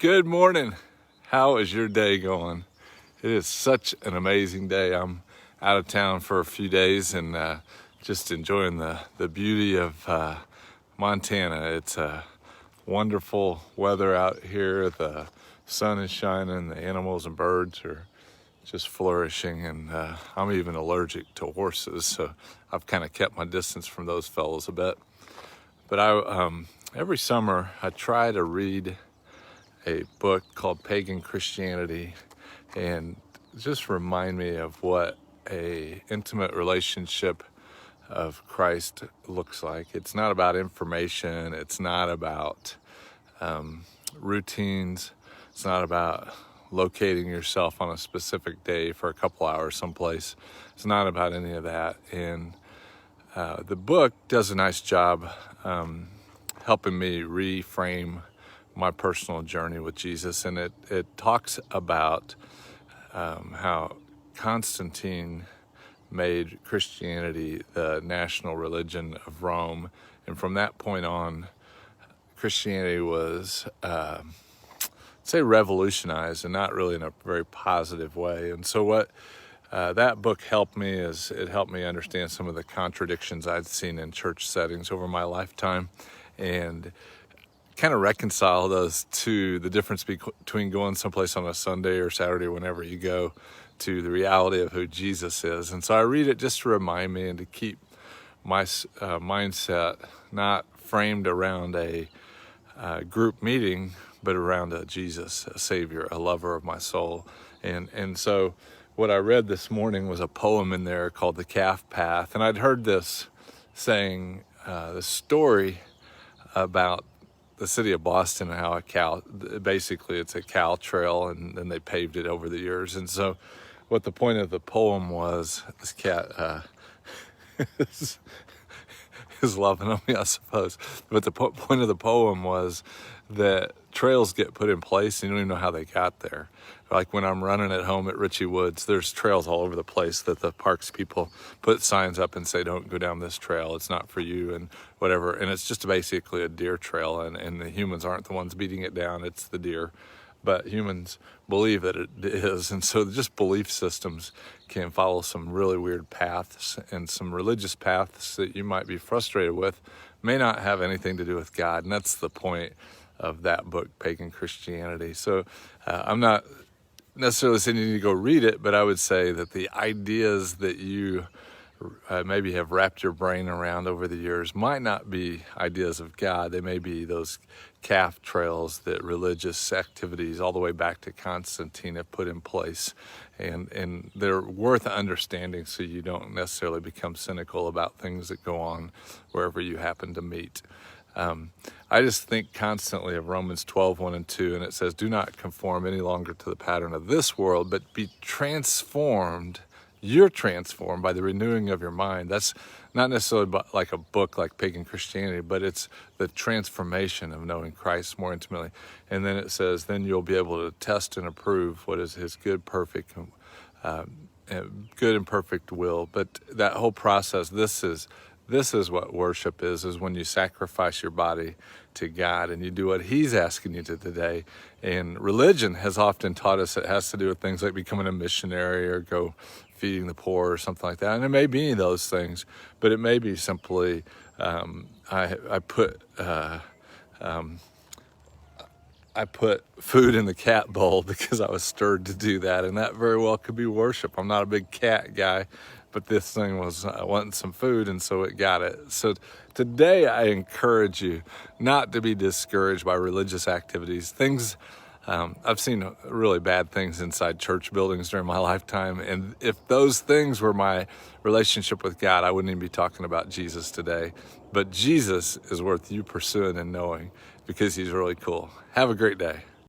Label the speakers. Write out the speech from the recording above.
Speaker 1: Good morning. How is your day going? It is such an amazing day. I'm out of town for a few days and just enjoying the beauty of Montana. It's wonderful weather out here. The sun is shining, the animals and birds are just flourishing, and I'm even allergic to horses, so I've kind of kept my distance from those fellows a bit. But every summer I try to read a book called Pagan Christianity and just remind me of what a intimate relationship of Christ looks like. It's not about information. It's not about routines. It's not about locating yourself on a specific day for a couple hours someplace. It's not about any of that. And the book does a nice job helping me reframe my personal journey with Jesus, and it talks about how Constantine made Christianity the national religion of Rome, and from that point on, Christianity was say revolutionized, and not really in a very positive way. And so what that book helped me is it helped me understand some of the contradictions I'd seen in church settings over my lifetime, and kind of reconcile those to the difference between going someplace on a Sunday or Saturday, whenever you go, to the reality of who Jesus is. And so I read it just to remind me and to keep my mindset not framed around a group meeting, but around a Jesus, a Savior, a lover of my soul. And so what I read this morning was a poem in there called The Calf Path. And I'd heard this saying, the story about the city of Boston and how basically it's a cow trail, and then they paved it over the years. And so what the point of the poem was, this cat is loving on me, I suppose. But the point of the poem was that trails get put in place and you don't even know how they got there. Like when I'm running at home at Ritchie Woods, there's trails all over the place that the parks people put signs up and say, don't go down this trail, it's not for you, and whatever. And it's just basically a deer trail, and the humans aren't the ones beating it down, it's the deer. But humans believe that it is. And so just belief systems can follow some really weird paths, and some religious paths that you might be frustrated with may not have anything to do with God. And that's the point of that book, Pagan Christianity. So I'm not necessarily saying you need to go read it, but I would say that the ideas that you maybe have wrapped your brain around over the years might not be ideas of God. They may be those calf trails that religious activities all the way back to Constantine have put in place. And they're worth understanding so you don't necessarily become cynical about things that go on wherever you happen to meet. I just think constantly of Romans 12:1 and 2, and it says, do not conform any longer to the pattern of this world, but be transformed. You're transformed by the renewing of your mind. That's not necessarily like a book like Pagan Christianity, but it's the transformation of knowing Christ more intimately. And then it says, then you'll be able to test and approve what is his good, perfect, good and perfect will. But that whole process, this is what worship is when you sacrifice your body to God and you do what he's asking you to today. And religion has often taught us it has to do with things like becoming a missionary or go feeding the poor or something like that. And it may be any of those things, but it may be simply I put food in the cat bowl because I was stirred to do that, and that very well could be worship. I'm not a big cat guy, but this thing was wanting some food, and so it got it. So today I encourage you not to be discouraged by religious activities. I've seen really bad things inside church buildings during my lifetime, and if those things were my relationship with God, I wouldn't even be talking about Jesus today. But Jesus is worth you pursuing and knowing because he's really cool. Have a great day.